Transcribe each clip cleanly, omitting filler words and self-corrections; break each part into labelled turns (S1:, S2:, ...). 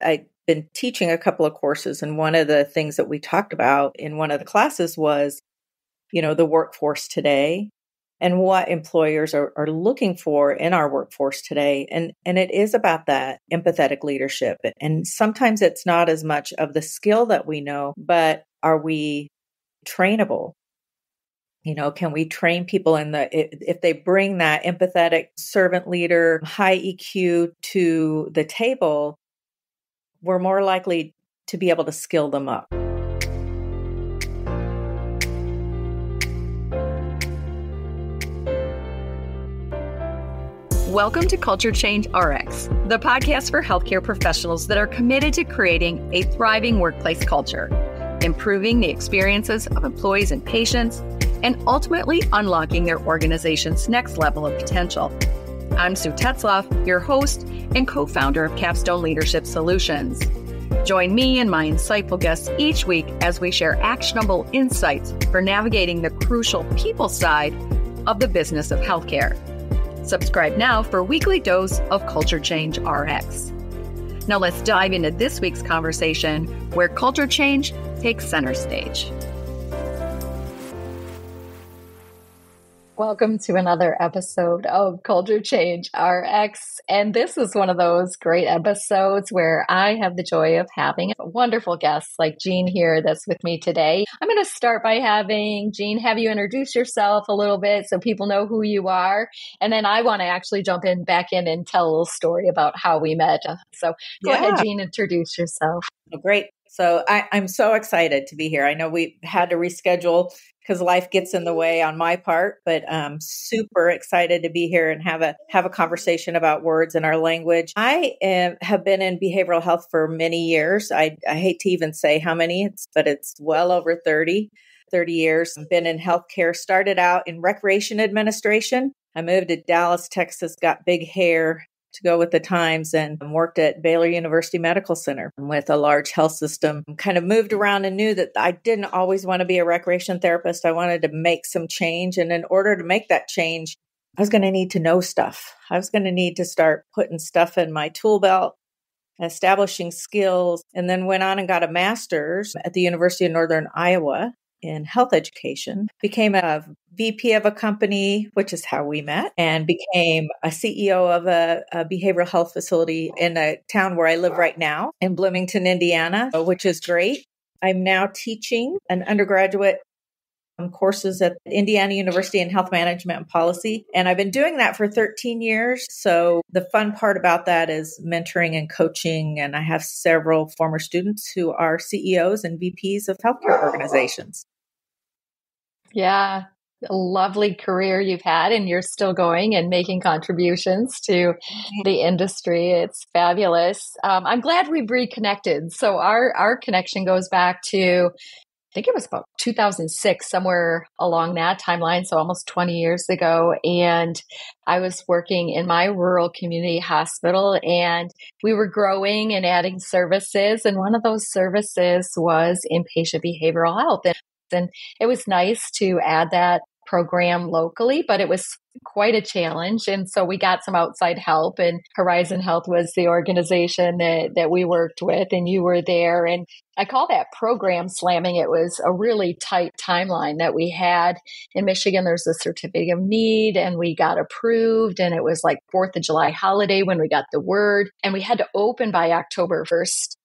S1: I've been teaching a couple of courses, and one of the things that we talked about in one of the classes was, the workforce today and what employers are looking for in our workforce today. And it is about that empathetic leadership. And sometimes it's not as much of the skill that we know, but are we trainable? Can we train people if they bring that empathetic servant leader, high EQ to the table, we're more likely to be able to skill them up.
S2: Welcome to Culture Change RX, the podcast for healthcare professionals that are committed to creating a thriving workplace culture, improving the experiences of employees and patients, and ultimately unlocking their organization's next level of potential. I'm Sue Tetzloff, your host and co-founder of Capstone Leadership Solutions. Join me and my insightful guests each week as we share actionable insights for navigating the crucial people side of the business of healthcare. Subscribe now for a weekly dose of Culture Change RX. Now let's dive into this week's conversation where culture change takes center stage. Welcome to another episode of Culture Change RX. And this is one of those great episodes where I have the joy of having a wonderful guest like Jean here that's with me today. I'm going to start by having Jean have you introduce yourself a little bit so people know who you are. And then I want to actually jump back in and tell a little story about how we met. So go ahead, Jean, introduce yourself.
S1: Oh, great. So I'm so excited to be here. I know we had to reschedule because life gets in the way on my part, but I'm super excited to be here and have a conversation about words and our language. I have been in behavioral health for many years. I hate to even say how many, but it's well over 30 years. I've been in healthcare, started out in recreation administration. I moved to Dallas, Texas, got big hair to go with the times, and worked at Baylor University Medical Center with a large health system. Kind of moved around and knew that I didn't always want to be a recreation therapist. I wanted to make some change. And in order to make that change, I was going to need to know stuff. I was going to need to start putting stuff in my tool belt, establishing skills, and then went on and got a master's at the University of Northern Iowa in health education, became a VP of a company, which is how we met, and became a CEO of a behavioral health facility in a town where I live right now in Bloomington, Indiana, which is great. I'm now teaching an undergraduate courses at Indiana University in health management and policy. And I've been doing that for 13 years. So the fun part about that is mentoring and coaching. And I have several former students who are CEOs and VPs of healthcare organizations.
S2: Yeah, a lovely career you've had, and you're still going and making contributions to the industry. It's fabulous. I'm glad we've reconnected. So our connection goes back to, I think it was about 2006, somewhere along that timeline, so almost 20 years ago. And I was working in my rural community hospital, and we were growing and adding services. And one of those services was inpatient behavioral health. And it was nice to add that program locally, but it was quite a challenge. And so we got some outside help, and Horizon Health was the organization that we worked with, and you were there. And I call that program slamming. It was a really tight timeline that we had in Michigan. There's a certificate of need, and we got approved, and it was like 4th of July holiday when we got the word, and we had to open by October 1st.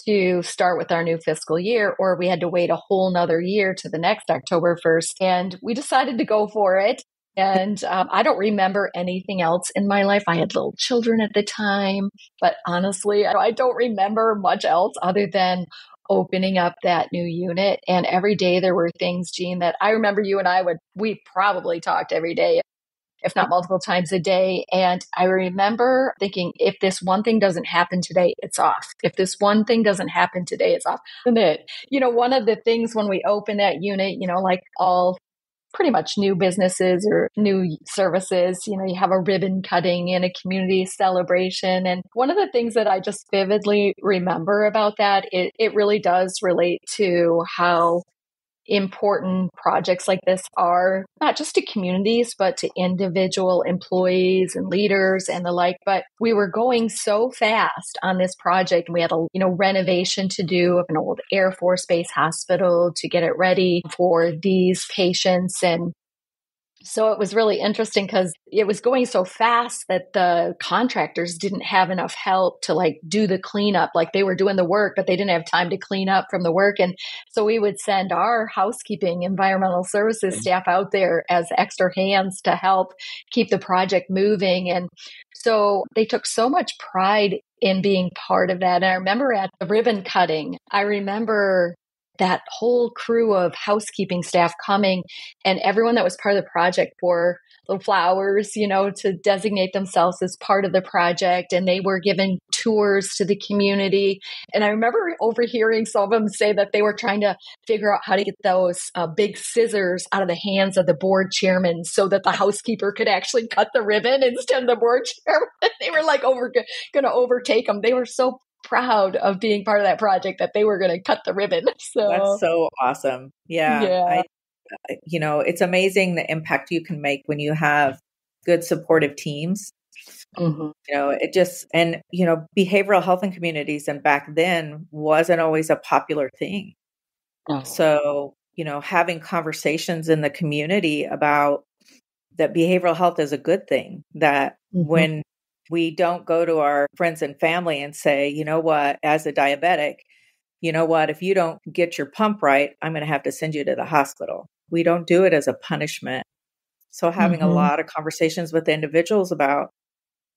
S2: To start with our new fiscal year, or we had to wait a whole nother year to the next October 1st. And we decided to go for it. And I don't remember anything else in my life. I had little children at the time, but honestly, I don't remember much else other than opening up that new unit. And every day there were things, Jean, that I remember you and we probably talked every day, if not multiple times a day. And I remember thinking, if this one thing doesn't happen today, it's off. If this one thing doesn't happen today, it's off. And it, one of the things when we open that unit, like all pretty much new businesses or new services, you have a ribbon cutting and a community celebration. And one of the things that I just vividly remember about that, it really does relate to how important projects like this are, not just to communities, but to individual employees and leaders and the like. But we were going so fast on this project. We had a renovation to do of an old Air Force Base hospital to get it ready for these patients. And so it was really interesting because it was going so fast that the contractors didn't have enough help to like do the cleanup. Like they were doing the work, but they didn't have time to clean up from the work. And so we would send our housekeeping environmental services staff out there as extra hands to help keep the project moving. And so they took so much pride in being part of that. And I remember at the ribbon cutting, I remember that whole crew of housekeeping staff coming, and everyone that was part of the project wore little flowers, to designate themselves as part of the project. And they were given tours to the community. And I remember overhearing some of them say that they were trying to figure out how to get those big scissors out of the hands of the board chairman so that the housekeeper could actually cut the ribbon instead of the board chairman. They were like going to overtake them. They were so proud of being part of that project that they were going to cut the ribbon. So
S1: that's so awesome. Yeah. It's amazing the impact you can make when you have good supportive teams. Mm-hmm. Behavioral health in communities and back then wasn't always a popular thing. Oh. So, having conversations in the community about that behavioral health is a good thing, that when we don't go to our friends and family and say, you know what, as a diabetic, if you don't get your pump right, I'm going to have to send you to the hospital. We don't do it as a punishment. So having a lot of conversations with individuals about,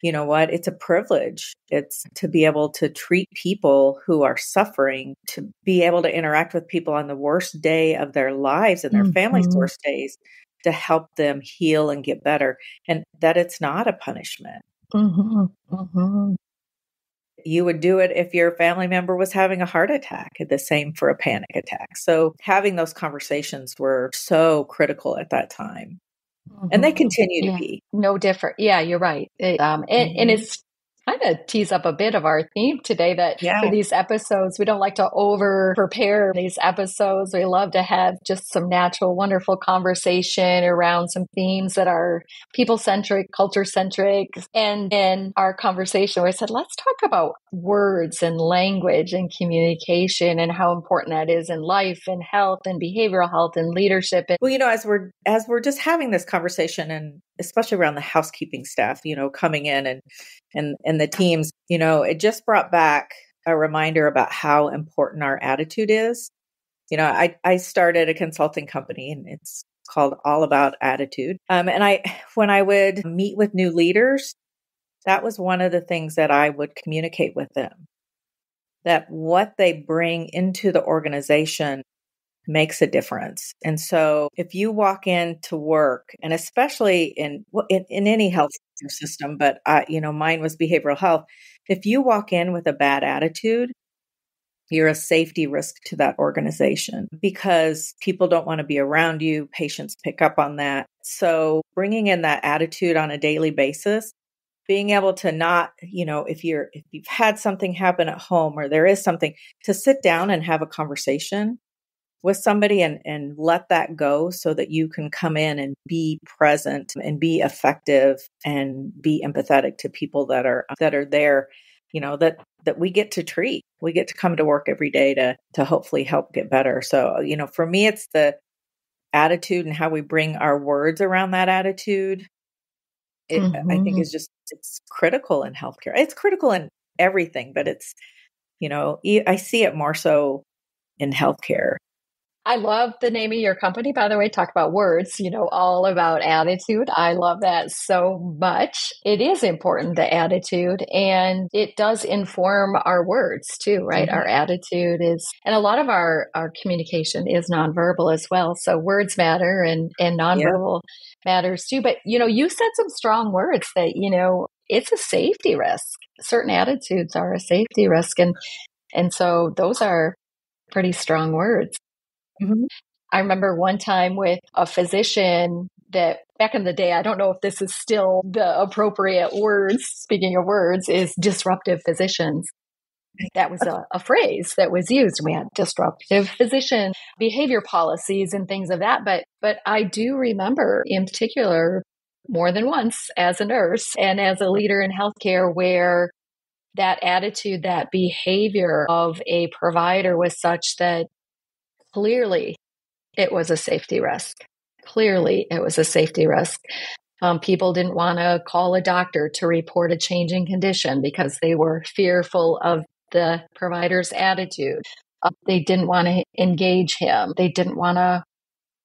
S1: it's a privilege. It's to be able to treat people who are suffering, to be able to interact with people on the worst day of their lives and their family's worst days, to help them heal and get better, and that it's not a punishment. You would do it if your family member was having a heart attack, the same for a panic attack. So having those conversations were so critical at that time. And they continue to be.
S2: No different. Yeah, you're right. And it's kind of tease up a bit of our theme today that for these episodes, we don't like to over prepare these episodes. We love to have just some natural, wonderful conversation around some themes that are people-centric, culture-centric. And in our conversation, we said, let's talk about words and language and communication and how important that is in life and health and behavioral health and leadership.
S1: Well, as we're just having this conversation, and especially around the housekeeping staff, coming in and the teams, it just brought back a reminder about how important our attitude is. I started a consulting company, and it's called All About Attitude. When I would meet with new leaders, that was one of the things that I would communicate with them, that what they bring into the organization makes a difference. And so if you walk into work, and especially in any health system, but mine was behavioral health. If you walk in with a bad attitude, you're a safety risk to that organization because people don't want to be around you. Patients pick up on that. So bringing in that attitude on a daily basis, being able to not, if you've had something happen at home or there is something, to sit down and have a conversation with somebody and let that go so that you can come in and be present and be effective and be empathetic to people that are there, that we get to treat. We get to come to work every day to hopefully help get better. So, for me, it's the attitude and how we bring our words around that attitude. I think it's critical in healthcare. It's critical in everything, but it's, I see it more so in healthcare.
S2: I love the name of your company, by the way. Talk about words, all about attitude. I love that so much. It is important, the attitude, and it does inform our words too, right? Our attitude is, and a lot of our communication is nonverbal as well. So words matter and nonverbal matters too. But, you said some strong words that, it's a safety risk. Certain attitudes are a safety risk. And so those are pretty strong words. I remember one time with a physician that back in the day, I don't know if this is still the appropriate words, speaking of words, is disruptive physicians. That was a phrase that was used. We had disruptive physician behavior policies and things of that. But I do remember in particular more than once as a nurse and as a leader in healthcare where that attitude, that behavior of a provider was such that clearly it was a safety risk. Clearly it was a safety risk. People didn't want to call a doctor to report a changing condition because they were fearful of the provider's attitude. They didn't want to engage him. They didn't want to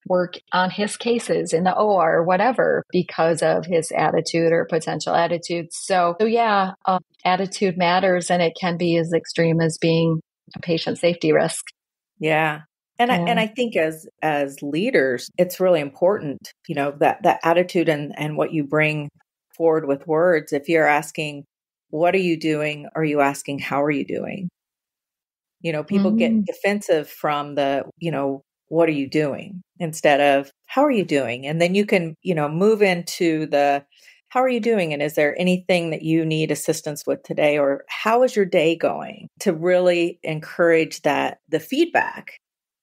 S2: work on his cases in the OR or whatever because of his attitude or potential attitude. So yeah, attitude matters, and it can be as extreme as being a patient safety risk.
S1: Yeah. And I think as leaders, it's really important, that attitude and what you bring forward with words. If you're asking, what are you doing? Are you asking, how are you doing? People get defensive from the, what are you doing instead of how are you doing? And then you can, move into the, how are you doing? And is there anything that you need assistance with today? Or how is your day going? To really encourage the feedback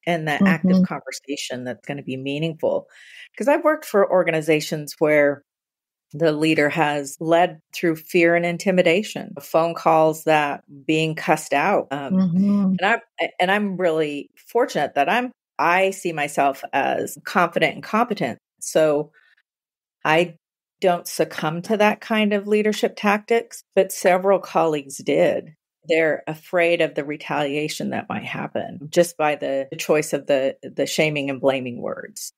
S1: and that active conversation that's going to be meaningful. Because I've worked for organizations where the leader has led through fear and intimidation, phone calls that being cussed out. And I'm really fortunate that I see myself as confident and competent. So I don't succumb to that kind of leadership tactics, but several colleagues did. They're afraid of the retaliation that might happen just by the choice of the shaming and blaming words.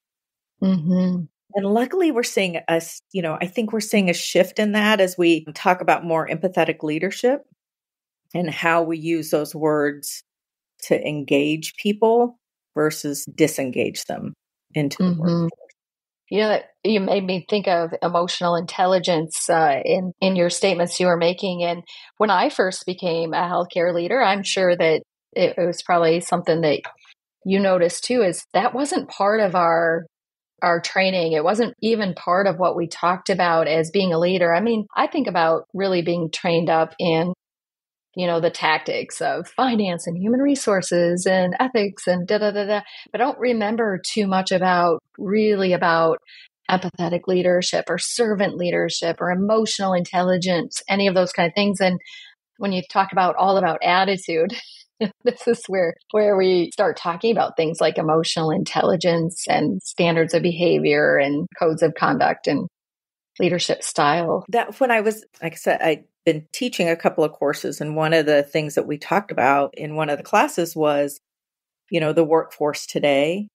S1: And luckily we're seeing I think we're seeing a shift in that as we talk about more empathetic leadership and how we use those words to engage people versus disengage them into the workforce.
S2: You made me think of emotional intelligence in your statements you were making. And when I first became a healthcare leader, I'm sure that it was probably something that you noticed too, is that wasn't part of our training. It wasn't even part of what we talked about as being a leader. I mean, I think about really being trained up in the tactics of finance and human resources and ethics and but I don't remember too much about empathetic leadership or servant leadership or emotional intelligence, any of those kind of things. And when you talk about attitude, this is where we start talking about things like emotional intelligence and standards of behavior and codes of conduct and leadership style.
S1: That when I was, like I said, I'd been teaching a couple of courses, and one of the things that we talked about in one of the classes was, the workforce today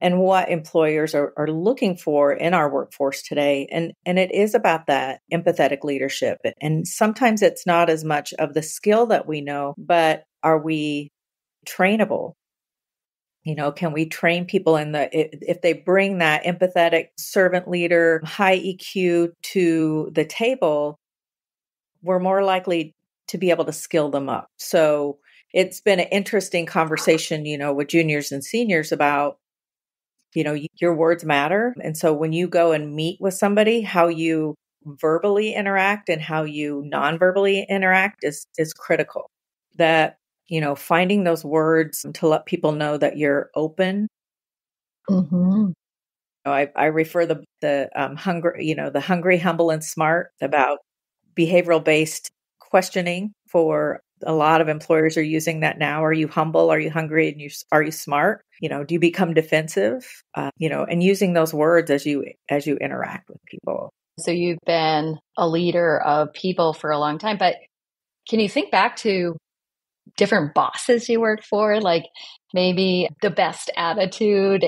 S1: and what employers are looking for in our workforce today. And it is about that empathetic leadership. And sometimes it's not as much of the skill that we know, but are we trainable? Can we train people if they bring that empathetic servant leader, high EQ to the table, we're more likely to be able to skill them up. So it's been an interesting conversation, with juniors and seniors about, your words matter. And so when you go and meet with somebody, how you verbally interact and how you non-verbally interact is critical. That, finding those words to let people know that you're open. I refer the hungry, the hungry, humble, and smart, about behavioral based questioning. For a lot of employers are using that now. Are you humble? Are you hungry? And are you smart? Do you become defensive? And using those words as you interact with people.
S2: So you've been a leader of people for a long time, but can you think back to different bosses you worked for, like maybe the best attitude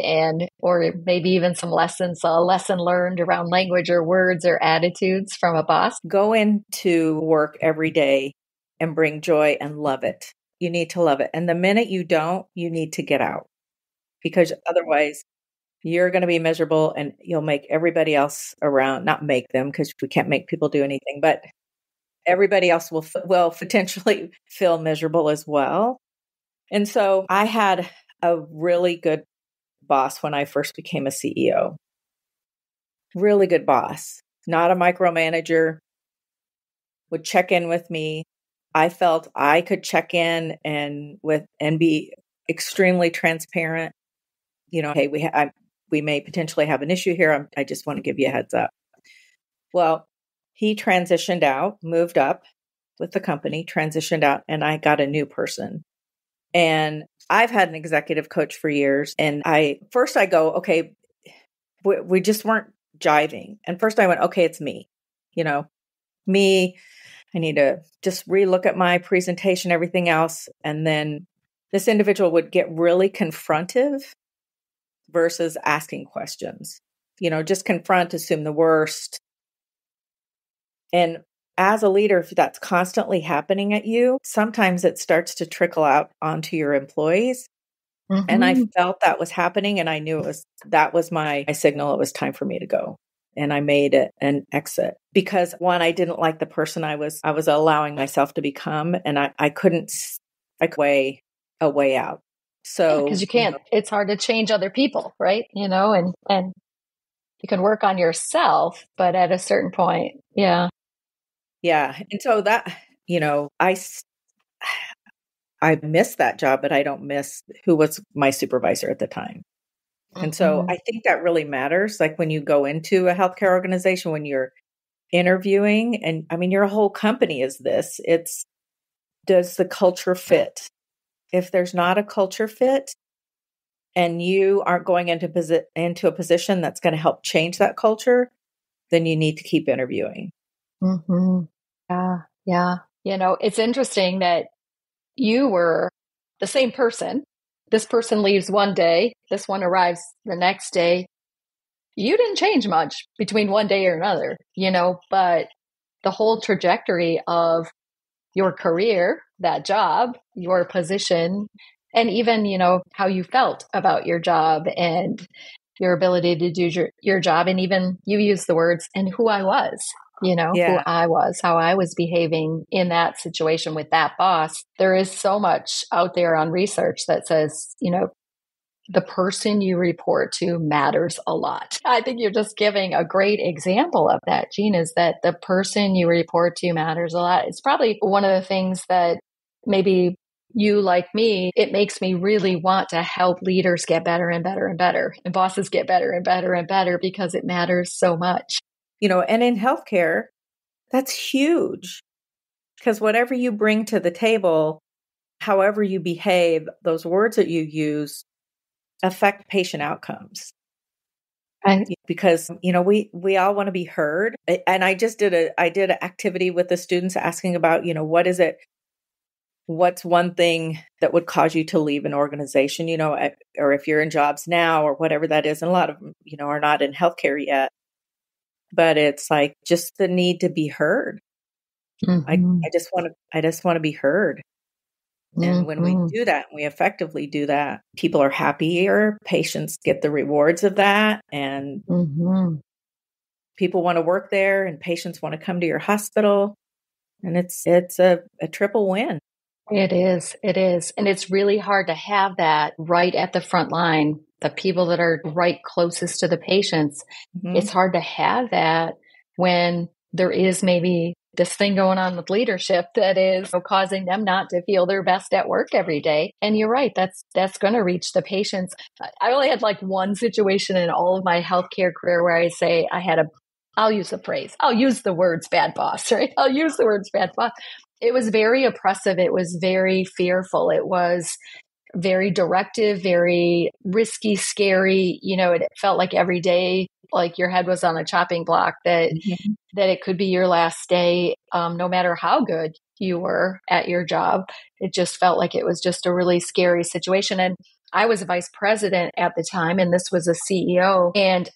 S2: or maybe even some lessons, a lesson learned around language or words or attitudes from a boss?
S1: Go into work every day and bring joy and love it. You need to love it. And the minute you don't, you need to get out, because otherwise you're going to be miserable and you'll make everybody else around, not make them, because we can't make people do anything, but everybody else will potentially feel miserable as well. And so I had a really good boss when I first became a CEO. Really good boss, not a micromanager, would check in with me, I felt I could check in and be extremely transparent. Hey, we may potentially have an issue here. I just want to give you a heads up. Well, he transitioned out, moved up with the company, transitioned out, and I got a new person. And I've had an executive coach for years. And I go, okay, we just weren't jiving. And first I went, okay, it's me. Me, I need to just relook at my presentation, everything else. And then this individual would get really confrontive versus asking questions, just confront, assume the worst. And as a leader, if that's constantly happening at you, sometimes it starts to trickle out onto your employees. Mm-hmm. And I felt that was happening, and I knew that was my signal. It was time for me to go. And I made it an exit because, one, I didn't like the person I was allowing myself to become, and I couldn't way a way out. So
S2: because you can't, it's hard to change other people, right? And you can work on yourself, but at a certain point, yeah.
S1: And so that, I miss that job, but I don't miss who was my supervisor at the time. And so I think that really matters. Like when you go into a healthcare organization, when you're interviewing, and I mean, your whole company is this, does the culture fit? If there's not a culture fit and you aren't going into a position that's going to help change that culture, then you need to keep interviewing.
S2: Mm-hmm. Yeah. It's interesting that you were the same person. This person leaves one day, this one arrives the next day. You didn't change much between one day or another, but the whole trajectory of your career, that job, your position, and even, how you felt about your job and your ability to do your job. And even you use the words, and who I was. Who I was, how I was behaving in that situation with that boss. There is so much out there on research that says, the person you report to matters a lot. I think you're just giving a great example of that, Jean, is that the person you report to matters a lot. It's probably one of the things that maybe you, like me, it makes me really want to help leaders get better and better and better, and bosses get better and better and better, because it matters so much.
S1: And in healthcare, that's huge, because whatever you bring to the table, however you behave, those words that you use affect patient outcomes. Because, we all want to be heard. And I did an activity with the students asking about, what's one thing that would cause you to leave an organization, or if you're in jobs now or whatever that is. And a lot of them, are not in healthcare yet. But it's like just the need to be heard. Mm-hmm. I just want to be heard. And when we do that, we effectively do that, people are happier, patients get the rewards of that, and people want to work there, and patients want to come to your hospital. And it's a triple win.
S2: It is. And it's really hard to have that right at the front line, the people that are right closest to the patients. Mm-hmm. It's hard to have that when there is maybe this thing going on with leadership that is causing them not to feel their best at work every day. And you're right, that's going to reach the patients. I only had like one situation in all of my healthcare career where I say I'll use the words bad boss, right? I'll use the words bad boss. It was very oppressive. It was very fearful. It was very directive, very risky, scary. It felt like every day, like your head was on a chopping block, that it could be your last day, no matter how good you were at your job. It just felt like it was just a really scary situation. And I was a vice president at the time, and this was a CEO. And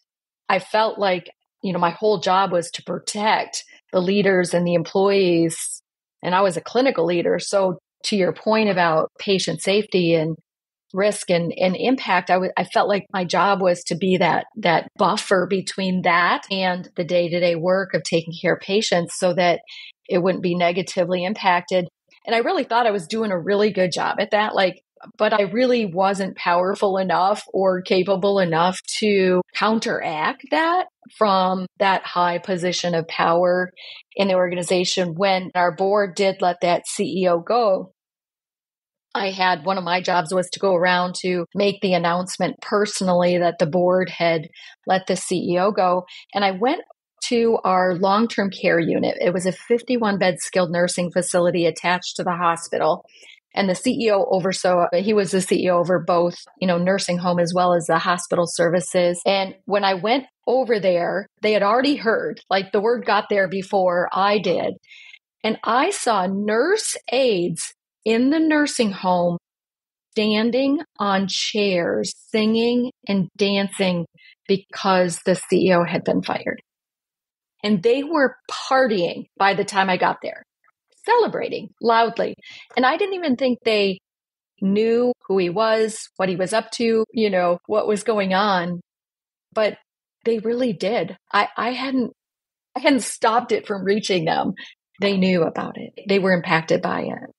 S2: I felt like, my whole job was to protect the leaders and the employees. And I was a clinical leader. So to your point about patient safety and risk and impact, I felt like my job was to be that buffer between that and the day-to-day work of taking care of patients so that it wouldn't be negatively impacted. And I really thought I was doing a really good job at that. Like, but I really wasn't powerful enough or capable enough to counteract that from that high position of power in the organization. When our board did let that CEO go, I had one of my jobs was to go around to make the announcement personally that the board had let the CEO go. And I went to our long-term care unit. It was a 51 bed skilled nursing facility attached to the hospital. And the CEO oversaw, he was the CEO over both, nursing home as well as the hospital services. And when I went over there, they had already heard, like the word got there before I did. And I saw nurse aides in the nursing home standing on chairs, singing and dancing because the CEO had been fired. And they were partying by the time I got there, celebrating loudly. And I didn't even think they knew who he was, what he was up to, what was going on. But they really did. I hadn't stopped it from reaching them. They knew about it. They were impacted by it.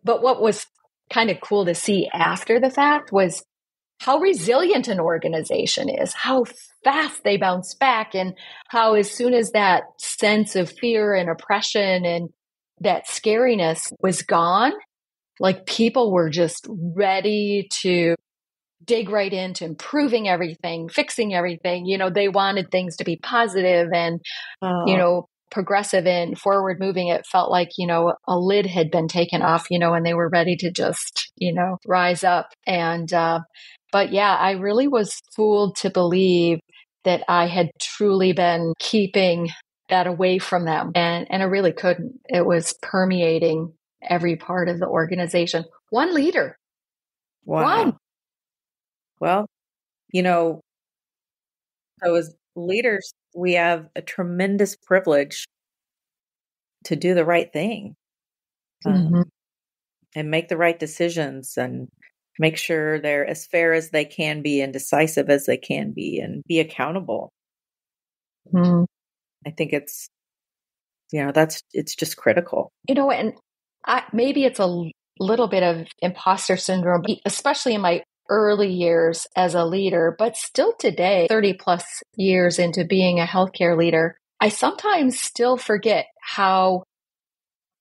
S2: But what was kind of cool to see after the fact was how resilient an organization is, how fast they bounce back, and how as soon as that sense of fear and oppression and that scariness was gone, like people were just ready to dig right into improving everything, fixing everything. They wanted things to be positive and, progressive and forward moving. It felt like, a lid had been taken off, and they were ready to just, rise up. And, but yeah, I really was fooled to believe that I had truly been keeping that away from them. And I really couldn't. It was permeating every part of the organization. One leader.
S1: Wow.
S2: One.
S1: Well, so as leaders, we have a tremendous privilege to do the right thing, and make the right decisions and make sure they're as fair as they can be and decisive as they can be and be accountable. I think it's, it's just critical.
S2: And maybe it's a little bit of imposter syndrome, especially in my early years as a leader, but still today, 30 plus years into being a healthcare leader, I sometimes still forget how,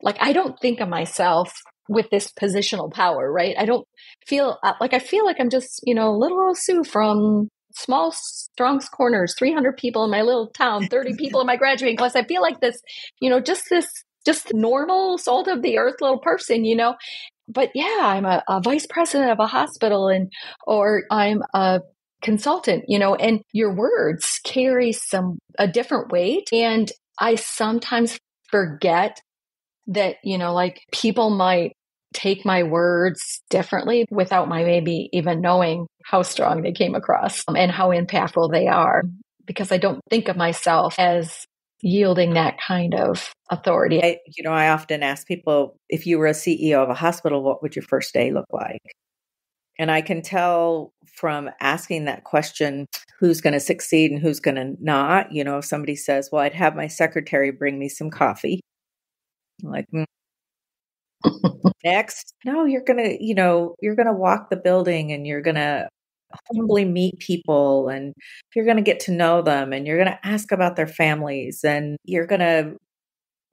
S2: I don't think of myself with this positional power, right? I don't feel I feel like I'm just, little old Sue from small Strong's Corners, 300 people in my little town, 30 people in my graduating class. I feel like this, just normal salt of the earth little person, But yeah, I'm a vice president of a hospital or I'm a consultant, and your words carry a different weight. And I sometimes forget that, people might take my words differently without my maybe even knowing how strong they came across and how impactful they are, because I don't think of myself as yielding that kind of authority.
S1: I often ask people, if you were a CEO of a hospital, what would your first day look like? And I can tell from asking that question, who's going to succeed and who's going to not. If somebody says, well, I'd have my secretary bring me some coffee. I'm like, next. No, you're going to walk the building and you're going to humbly meet people and you're going to get to know them and you're going to ask about their families and you're going to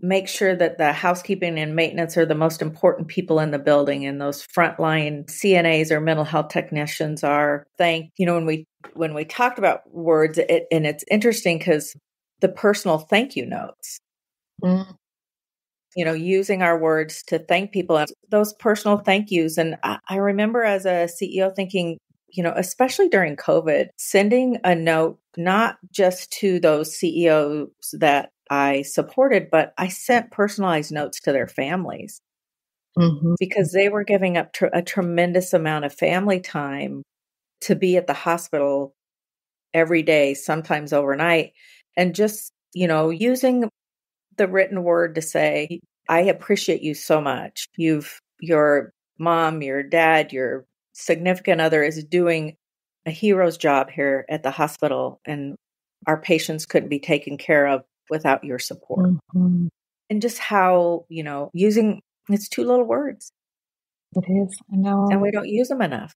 S1: make sure that the housekeeping and maintenance are the most important people in the building, and those frontline CNAs or mental health technicians are thanked. When we talked about words, and it's interesting because the personal thank you notes, using our words to thank people, and those personal thank yous. And I remember as a CEO thinking, especially during COVID, sending a note, not just to those CEOs that I supported, but I sent personalized notes to their families because they were giving up a tremendous amount of family time to be at the hospital every day, sometimes overnight, and just, using the written word to say, I appreciate you so much. Your mom, your dad, your significant other is doing a hero's job here at the hospital, and our patients couldn't be taken care of without your support. And just how, using, it's two little words.
S2: It is. I
S1: and
S2: know.
S1: we don't use them enough.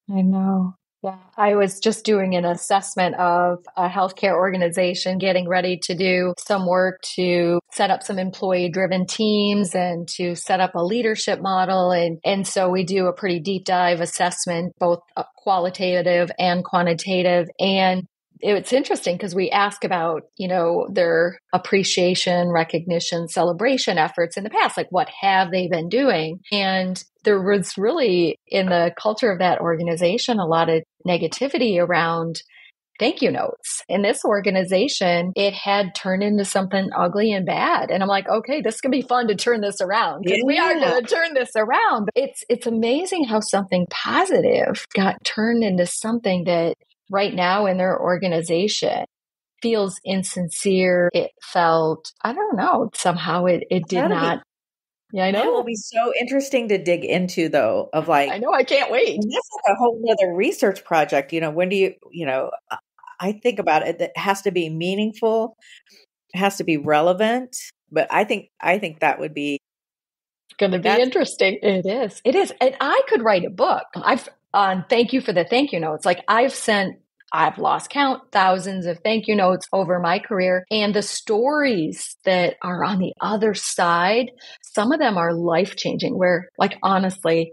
S2: I know. Yeah. I was just doing an assessment of a healthcare organization, getting ready to do some work to set up some employee driven teams and to set up a leadership model. And so we do a pretty deep dive assessment, both qualitative and quantitative. And it's interesting because we ask about, their appreciation, recognition, celebration efforts in the past, like what have they been doing? And there was really in the culture of that organization a lot of negativity around thank you notes. In this organization, it had turned into something ugly and bad. And I'm like, okay, this can be fun to turn this around because we are
S1: Yeah.
S2: going to turn this around. It's amazing how something positive got turned into something that right now in their organization feels insincere. It felt, I don't know, somehow it did
S1: That'll be
S2: not. Yeah, I
S1: that will
S2: know.
S1: be so interesting to dig into, though, of like,
S2: I know. I can't wait.
S1: and that's like a whole other research project. When do I think about it, that has to be meaningful, it has to be relevant. But I think that would be
S2: Going to be
S1: that's
S2: interesting. It is. It is. And I could write a book. I've on thank you for the thank you notes. Like I've lost count, thousands of thank you notes over my career. And the stories that are on the other side, some of them are life changing, where, like, honestly,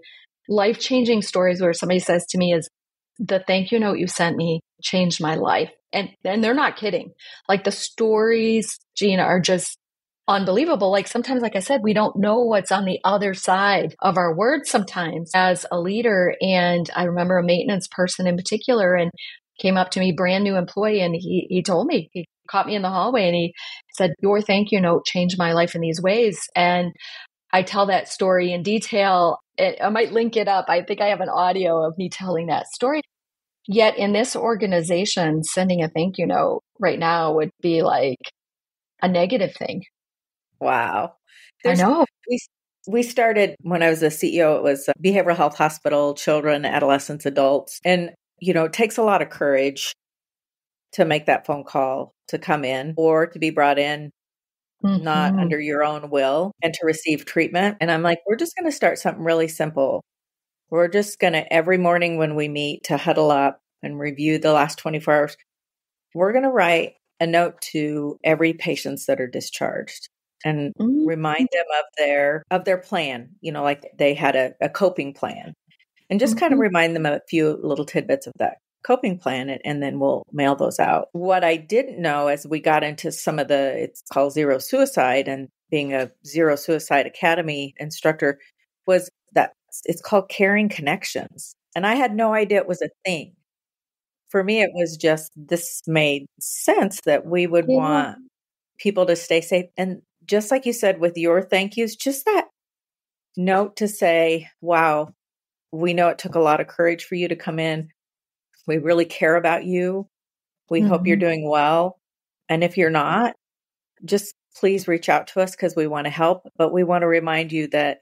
S2: life changing stories where somebody says to me, is the thank you note you sent me changed my life. And they're not kidding. Like the stories, Gina, are just unbelievable. Like sometimes, like I said, we don't know what's on the other side of our words sometimes as a leader. And I remember a maintenance person in particular and came up to me, brand new employee. And he told me, he caught me in the hallway and he said, your thank you note changed my life in these ways. And I tell that story in detail. I might link it up. I think I have an audio of me telling that story. Yet in this organization, sending a thank you note right now would be like a negative thing.
S1: wow.
S2: I
S1: There's
S2: know.
S1: we we started when I was a CEO. It was a behavioral health hospital, children, adolescents, adults, and it takes a lot of courage to make that phone call to come in or to be brought in not
S2: Mm-hmm.
S1: under your own will and to receive treatment. And I'm like, we're just going to start something really simple. We're just going to, every morning when we meet to huddle up and review the last 24 hours, we're going to write a note to every patients that are discharged and
S2: Mm-hmm.
S1: remind them of their plan, like they had a coping plan, and just kind of remind them of a few little tidbits of that coping plan, and then we'll mail those out. What I didn't know as we got into some of it's called zero suicide, and being a zero suicide academy instructor, was that it's called caring connections. And I had no idea it was a thing. For me, it was just, this made sense that we would
S2: Yeah.
S1: want people to stay safe. And just like you said with your thank yous, just that note to say, wow, we know it took a lot of courage for you to come in. We really care about you. We hope you're
S2: Mm-hmm.
S1: doing well. And if you're not, just please reach out to us because we want to help. But we want to remind you that,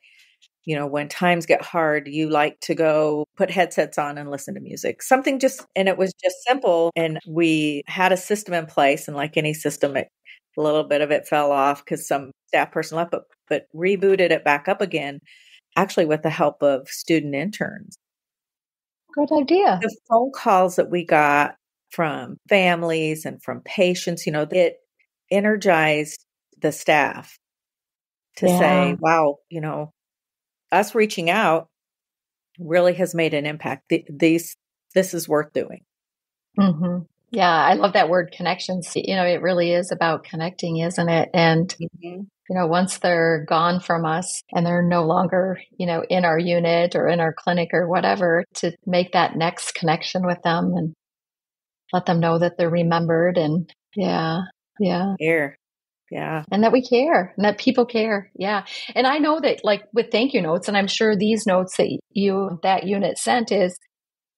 S1: when times get hard, you like to go put headsets on and listen to music. Something and it was just simple. And we had a system in place. And like any system, a little bit of it fell off because some staff person left, but rebooted it back up again, actually with the help of student interns.
S2: Good idea.
S1: The phone calls that we got from families and from patients, it energized the staff to say,
S2: Yeah.
S1: wow, us reaching out really has made an impact. This is worth doing.
S2: Mm-hmm. Yeah. I love that word connections. It really is about connecting, isn't it? And,
S1: Mhm.
S2: once they're gone from us and they're no longer, in our unit or in our clinic or whatever, to make that next connection with them and let them know that they're remembered. And yeah. Yeah.
S1: Here. Yeah.
S2: And that we care and that people care. Yeah. And I know that, like, with thank you notes, and I'm sure these notes that that unit sent, is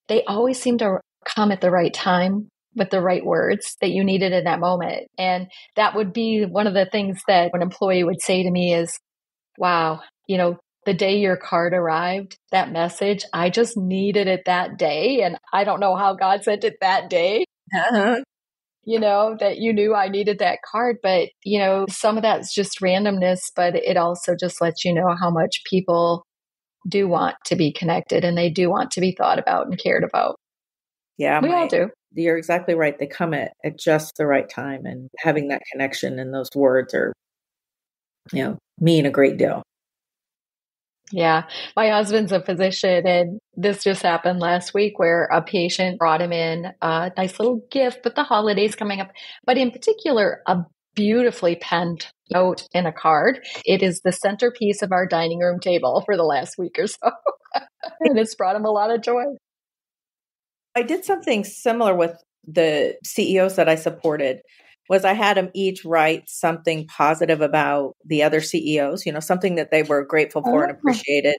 S2: they always seem to come at the right time with the right words that you needed in that moment. And that would be one of the things that an employee would say to me is, wow, the day your card arrived, that message, I just needed it that day. And I don't know how God sent it that day,
S1: Uh-huh.
S2: that you knew I needed that card. But, some of that's just randomness, but it also just lets you know how much people do want to be connected and they do want to be thought about and cared about.
S1: Yeah,
S2: we all do.
S1: You're exactly right. They come at just the right time, and having that connection and those words are, mean a great deal.
S2: Yeah. My husband's a physician, and this just happened last week where a patient brought him in a nice little gift with the holidays coming up, but in particular, a beautifully penned note and a card. It is the centerpiece of our dining room table for the last week or so. And it's brought him a lot of joy.
S1: I did something similar with the CEOs that I supported. Was I had them each write something positive about the other CEOs, something that they were grateful for and appreciated.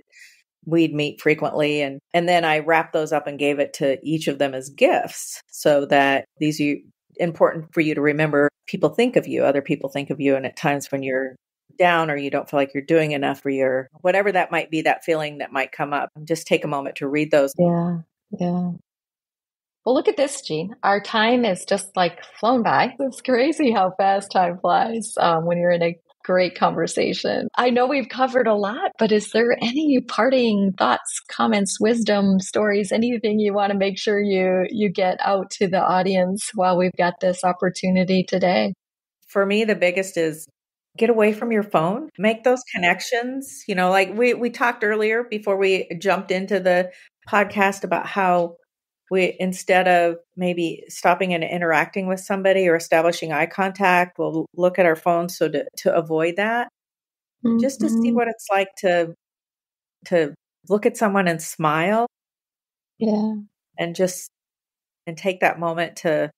S1: We'd meet frequently. And then I wrapped those up and gave it to each of them as gifts, so that these are important for you to remember. People think of you, other people think of you. And at times when you're down or you don't feel like you're doing enough, or you're whatever that might be, that feeling that might come up, just take a moment to read those.
S2: Yeah. Yeah. Well, look at this, Jean. Our time is just like flown by. It's crazy how fast time flies when you're in a great conversation. I know we've covered a lot, but is there any parting thoughts, comments, wisdom, stories, anything you want to make sure you get out to the audience while we've got this opportunity today?
S1: For me, the biggest is get away from your phone, make those connections. Like we talked earlier before we jumped into the podcast about how we, instead of maybe stopping and interacting with somebody or establishing eye contact, we'll look at our phones. So to avoid that, just to see what it's like to look at someone and smile.
S2: Yeah.
S1: And take that moment to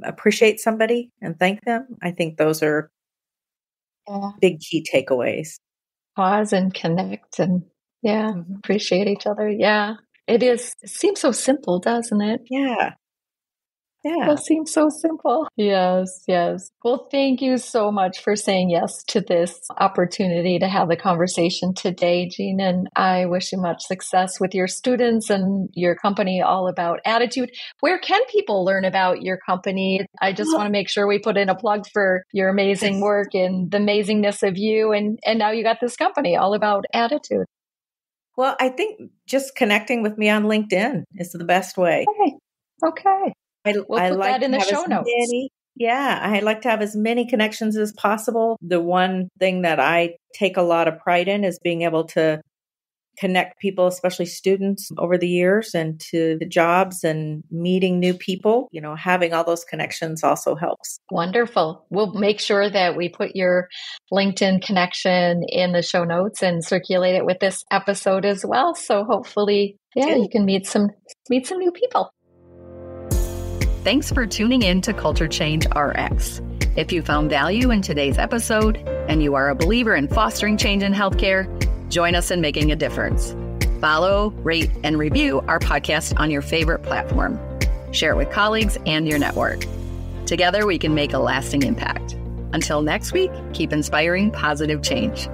S1: appreciate somebody and thank them. I think those are big key takeaways.
S2: Pause and connect and appreciate each other. Yeah. It is. It seems so simple, doesn't it?
S1: Yeah. Yeah.
S2: It seems so simple. Yes, yes. Well, thank you so much for saying yes to this opportunity to have the conversation today, Jean. And I wish you much success with your students and your company, All About Attitude. Where can people learn about your company? I just want to make sure we put in a plug for your amazing work and the amazingness of you. And now you got this company, All About Attitude.
S1: Well, I think just connecting with me on LinkedIn is the best way.
S2: Okay.
S1: We'll put that in the show notes. I like to have as many connections as possible. The one thing that I take a lot of pride in is being able to connect people, especially students, over the years and to the jobs and meeting new people. Having all those connections also helps.
S2: Wonderful. We'll make sure that we put your LinkedIn connection in the show notes and circulate it with this episode as well. So hopefully, you can meet some new people.
S3: Thanks for tuning in to Culture Change RX. If you found value in today's episode and you are a believer in fostering change in healthcare, join us in making a difference. Follow, rate, and review our podcast on your favorite platform. Share it with colleagues and your network. Together, we can make a lasting impact. Until next week, keep inspiring positive change.